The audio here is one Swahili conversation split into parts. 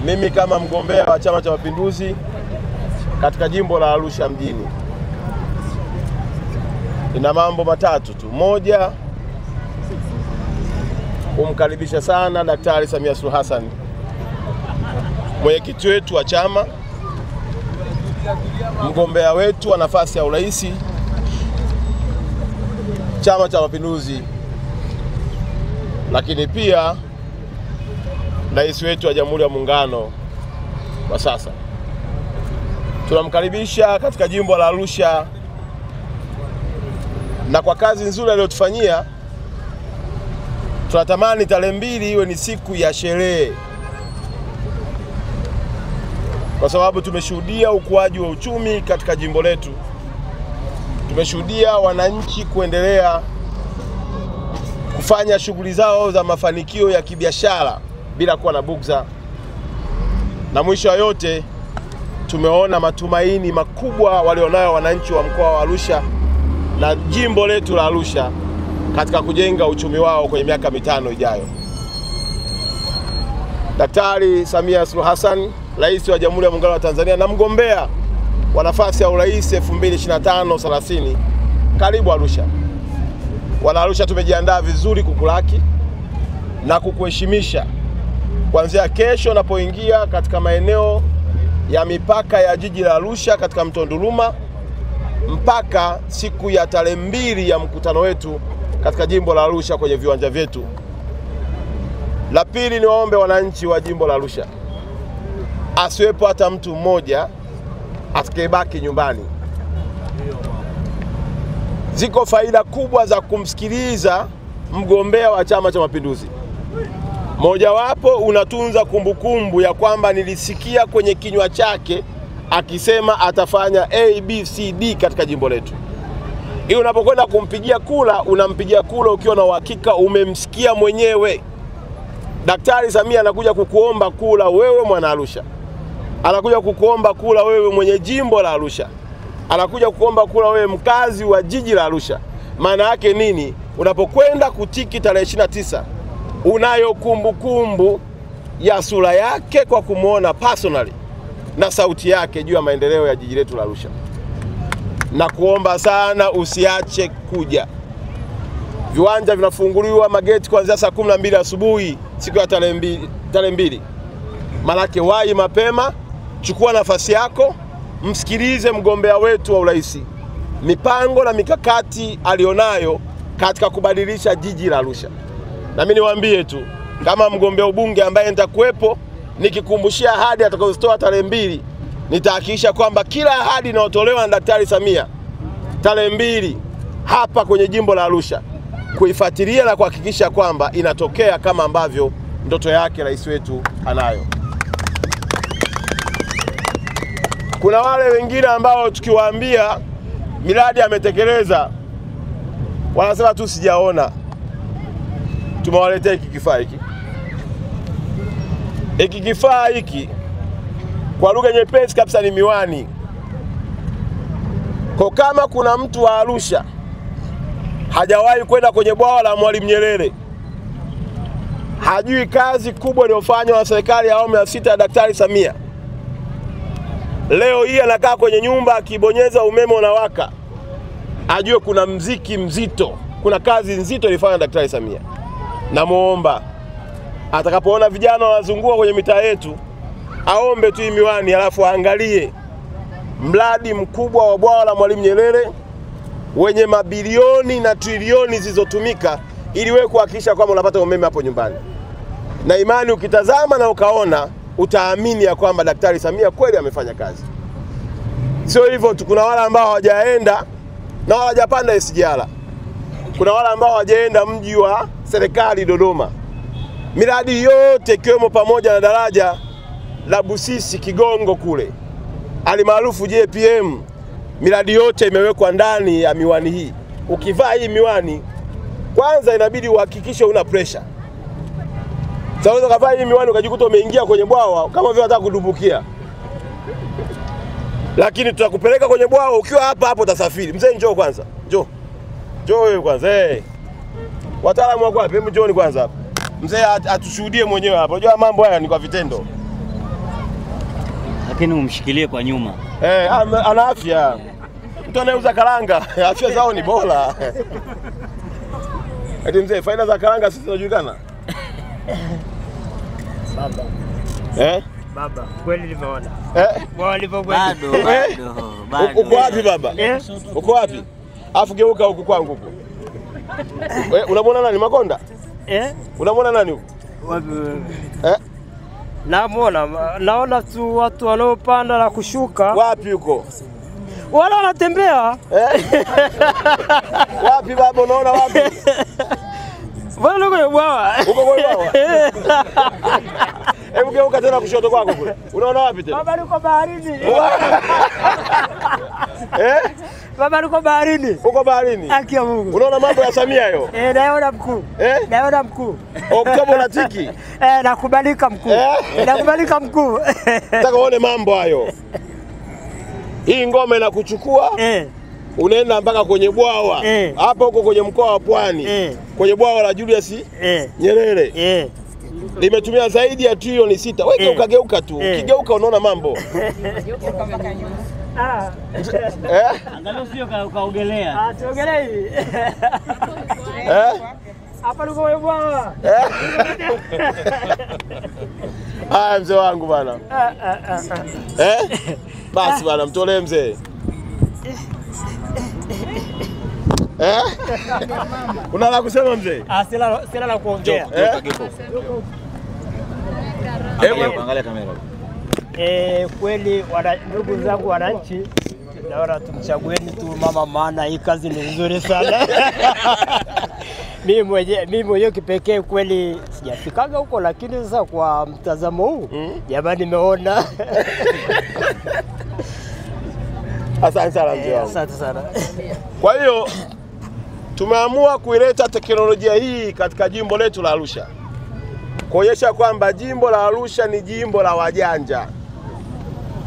Mimi kama mgombea wa Chama cha Mapinduzi katika jimbo la Arusha mjini, ina mambo matatu tu. Moja, kumkaribisha sana Daktari Samia Suluhu Hassan, mwenyekiti wetu wa chama, mgombea wetu wa nafasi ya urais Chama cha Mapinduzi, lakini pia rais wetu wa Jamhuri ya Muungano wa sasa. Tunamkaribisha katika jimbo la Arusha, na kwa kazi nzuri aliyotufanyia tunatamani tarehe 2 iwe ni siku ya sherehe, kwa sababu tumeshuhudia ukuaji wa uchumi katika jimbo letu. Tumeshuhudia wananchi kuendelea kufanya shughuli zao za mafanikio ya kibiashara bila kuwa na bugza, na mwisho wa yote tumeona matumaini makubwa walionayo wananchi wa mkoa wa Arusha na jimbo letu la Arusha katika kujenga uchumi wao kwenye miaka 5 ijayo. Daktari Samia Suluhu Hassan, rais wa Jamhuri ya Muungano wa Tanzania na mgombea wa nafasi ya urais 2025-30, karibu Arusha. Wana Arusha, tumejiandaa vizuri kukulaki na kukuheshimisha kuanzia kesho unapoingia katika maeneo ya mipaka ya jiji la Arusha katika mto Nduruma mpaka siku ya tarehe 2 ya mkutano wetu katika jimbo la Arusha kwenye viwanja vyetu. La pili, ni waombe wananchi wa jimbo la Arusha, asiwepo hata mtu mmoja atakayebaki nyumbani. Ziko faida kubwa za kumsikiliza mgombea wa Chama cha Mapinduzi. Mojawapo, unatunza kumbukumbu ya kwamba nilisikia kwenye kinywa chake akisema atafanya ABCD katika jimbo letu. Hiyo unapokwenda kumpigia kula, unampigia kula ukiwa na uhakika umemsikia mwenyewe. Daktari Samia anakuja kukuomba kula wewe mwana Arusha, anakuja kukuomba kula wewe mwenye jimbo la Arusha, anakuja kukuomba kula wewe mkazi wa jiji la Arusha. Maana yake nini? Unapokwenda kutiki tarehe 29, unayo kumbukumbu ya sura yake kwa kumuona personally na sauti yake juu ya maendeleo ya jiji letu la Arusha. Na kuomba sana usiache kuja. Viwanja vinafunguliwa mageti kuanzia saa 12 asubuhi siku ya tarehe 2. Malaki wahi mapema, chukua nafasi yako, msikilize mgombea wetu wa urais, mipango na mikakati alionayo katika kubadilisha jiji la Arusha. Na mimi niwaambie tu, kama mgombea ubunge ambaye nitakuwepo nikikumbushia ahadi atakazozitoa tarehe 2, nitahakikisha kwamba kila ahadi inayotolewa na Daktari Samia tarehe 2 hapa kwenye jimbo la Arusha kuifuatilia na kuhakikisha kwamba inatokea kama ambavyo ndoto yake rais wetu anayo. Kuna wale wengine ambao tukiwaambia miradi ametekeleza wanasema tu sijaona. Tumewaletea hiki kifaa hiki. Hiki kifaa hiki kwa lugha nyepesi kabisa ni miwani. Kwa kama kuna mtu wa Arusha hajawahi kwenda kwenye bwawa la Mwalimu Nyerere, hajui kazi kubwa iliyofanywa na serikali ya awamu ya 6 ya Daktari Samia, leo hii anakaa kwenye nyumba akibonyeza umeme unawaka, ajue kuna mziki mzito, kuna kazi nzito ilifanywa na Daktari Samia. Na muomba atakapoona vijana wanazunguka kwenye mitaa yetu, aombe tu miwani alafu angalie mradi mkubwa wa bwawa la Mwalimu Nyerere wenye mabilioni na trilioni zilizotumika ili wewe kuhakikisha kwamba unapata umeme hapo nyumbani. Na imani ukitazama na ukaona, utaamini ya kwamba Daktari Samia kweli amefanya kazi. Sio hivyo tu, kuna wale ambao hawajaenda na hawajapanda SGR. Kuna wale ambao hawajaenda mji wa serikali Dodoma. Miradi yote ikiwemo pamoja na daraja la Busisi Kigongo kule, alimaarufu JPM, miradi yote imewekwa ndani ya miwani hii. Ukivaa hii miwani, kwanza inabidi uhakikishe una pressure. Sasa ukavaa hii miwani ukajikuta umeingia kwenye bwawa kama vile unataka kudumbukia. Lakini tutakupeleka kwenye bwawa ukiwa hapa hapo utasafiri. Mzee njoo kwanza. Njoo. Njoo wewe kwanza. Wataalamu wako wapi? Hebu njooni kwanza hapa. Mzee atushuhudie mwenyewe hapa. Unajua mambo haya ni kwa vitendo. Lakini umshikilie kwa nyuma. Ana afya. Mtu anayeuza karanga, afya zao ni bora. Eti mzee, faida za karanga sisi tunajulikana? Baba. Baba, kweli nimeona. Bado. Uko wapi baba? Uko wapi? Afu geuka huku kwangu huko. Unamwona nani Makonda? Unamwona nani huko? Naona tu watu wanaopanda na kushuka. Wapi huko? Wale wanatembea. Wapi baba, unaona wapi? Bwana uko bwawa. Uko kwenye bwawa? Hebu geuka tena kushoto kwako kule. Unaona wapi tena? Baba yuko baharini. Baba yuko baharini. Uko baharini? Haki ya Mungu. Unaona mambo ya Samia hayo? Naona mkuu. Naona mkuu. Oktoba unatiki? Nakubalika mkuu. Nakubalika mkuu. Nataka uone mambo hayo. Hii ngome inakuchukua. Unaenda mpaka kwenye bwawa. Hapa huko kwenye mkoa wa Pwani. Kwenye bwawa la Julius Nyerere. Limetumia zaidi ya trilioni 6. Wewe ukageuka tu. Ukigeuka unaona mambo. Angalau sio kaogelea. Tuogelee hivi. Hapa niko kwenye bwawa. Mzee wangu bana. Basi bana, mtolee mzee. Una la kusema mzee? Sina la kuongea. Angalia kamera. Kweli ndugu zangu wananchi, naona tumchagueni tu mama, maana hii kazi ni nzuri sana. Mimi mwenyewe kipekee kweli sijafikaga huko, lakini sasa kwa mtazamo huu jamani nimeona. Asante sana mzee. Asante sana. Kwa hiyo tumeamua kuileta teknolojia hii katika jimbo letu la Arusha, kuonyesha kwamba jimbo la Arusha ni jimbo la wajanja,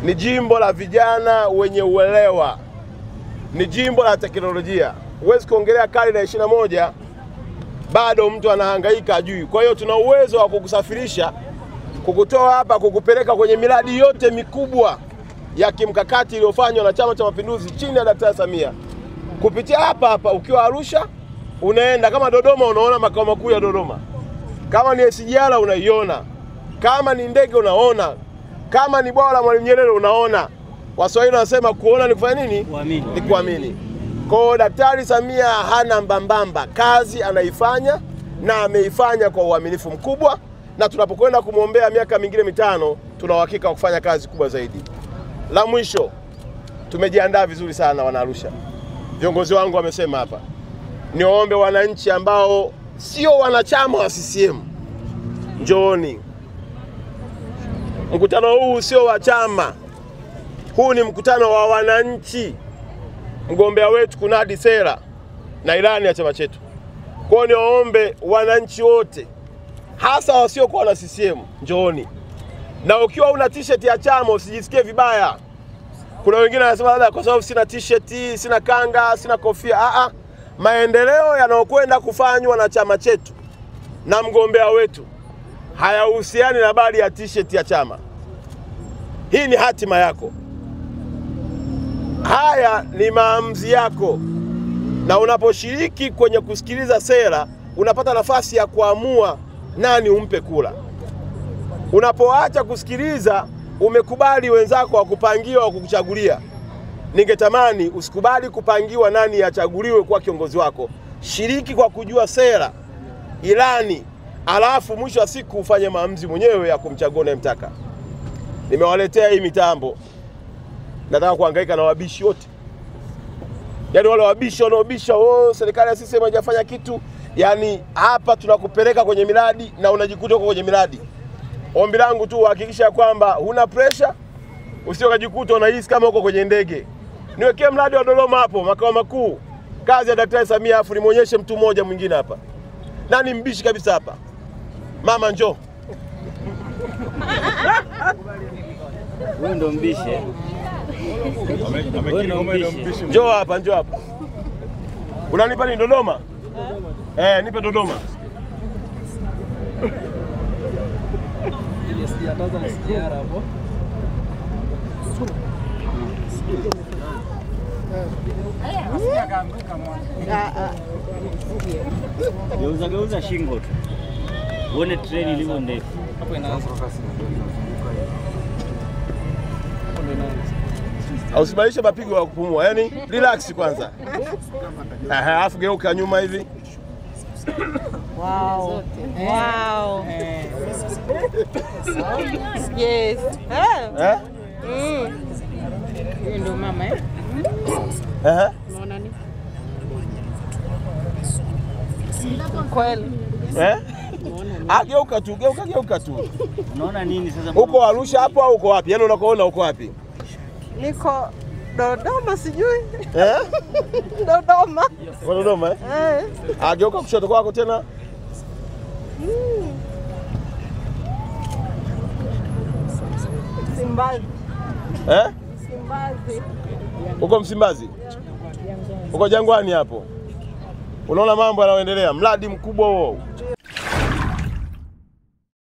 ni jimbo la vijana wenye uelewa, ni jimbo la teknolojia. Huwezi kuongelea karne ya 21 bado mtu anahangaika ajui. Kwa hiyo tuna uwezo wa kukusafirisha, kukutoa hapa, kukupeleka kwenye miradi yote mikubwa ya kimkakati iliyofanywa na Chama cha Mapinduzi chini ya Daktari Samia. Kupitia hapa ukiwa Arusha, unaenda kama Dodoma, unaona makao makuu ya Dodoma. Kama ni SGR unaiona, kama ni ndege unaona, kama ni bwawa la Mwalimu Nyerere unaona. Waswahili wanasema kuona ni kufanya nini? Kuamini. Ni kuamini. Kwa Daktari Samia hana mbambamba, kazi anaifanya na ameifanya kwa uaminifu mkubwa, na tunapokwenda kumwombea miaka mingine 5 tuna uhakika wa kufanya kazi kubwa zaidi. La mwisho, tumejiandaa vizuri sana wana Arusha. Viongozi wangu wamesema hapa, niwaombe wananchi ambao sio wanachama wa CCM, njooni. Mkutano huu sio wa chama, huu ni mkutano wa wananchi. Mgombea wetu kunadi sera na ilani ya chama chetu. Kwa hiyo niwaombe wananchi wote, hasa wasiokuwa na CCM, njooni. Na ukiwa una t-shirt ya chama usijisikie vibaya. Kuna wengine wanasema labda kwa sababu sina t-shirt, sina kanga, sina kofia. Maendeleo yanayokwenda kufanywa na chama chetu na mgombea wetu hayahusiani na habari ya t-shirt ya chama. Hii ni hatima yako. Haya ni maamuzi yako. Na unaposhiriki kwenye kusikiliza sera, unapata nafasi ya kuamua nani umpe kula. Unapoacha kusikiliza, umekubali wenzako wakupangiwa wa kukuchagulia. Ningetamani usikubali kupangiwa nani achaguliwe kwa kiongozi wako. Shiriki kwa kujua sera, ilani, alafu mwisho wa siku ufanye maamuzi mwenyewe ya kumchagua unayemtaka. Nimewaletea hii mitambo. Nataka kuhangaika na wabishi wote. Yaani wale wabishi wanaobisha, serikali ya CCM haijafanya kitu. Yaani hapa tunakupeleka kwenye miradi na unajikuta uko kwenye miradi. Ombi langu tu hakikisha kwamba huna pressure, usiokajikuta unahisi kama uko kwenye ndege. Niwekee mradi wa Dodoma hapo, makao makuu. Kazi ya Daktari Samia, afu nimuonyeshe mtu mmoja mwingine hapa. Nani mbishi kabisa hapa? Mama njoo. Wewe ndo mbishi. Njoo hapa, njoo hapa. Unanipa ni Dodoma? Nipe Dodoma. Geuza shingo tu. Uone treni ilivyo ndefu. Hapo inaanza. Usibadilishe mapigo ya kupumua, yani relax kwanza. Alafu geuka nyuma hivi. Wow. Wow. Yes. Huyu ndo mama Unaona nini? Kweli. Geuka tu, geuka tu. Unaona nini sasa? Uko Arusha hapo au uko wapi? Yaani unakoona uko wapi? Niko Dodoma sijui. Dodoma. Uko Dodoma geuka kushoto kwako tena. Msimbazi. Msimbazi. Uko Msimbazi? Uko Jangwani hapo. Unaona mambo yanayoendelea, mradi mkubwa huo.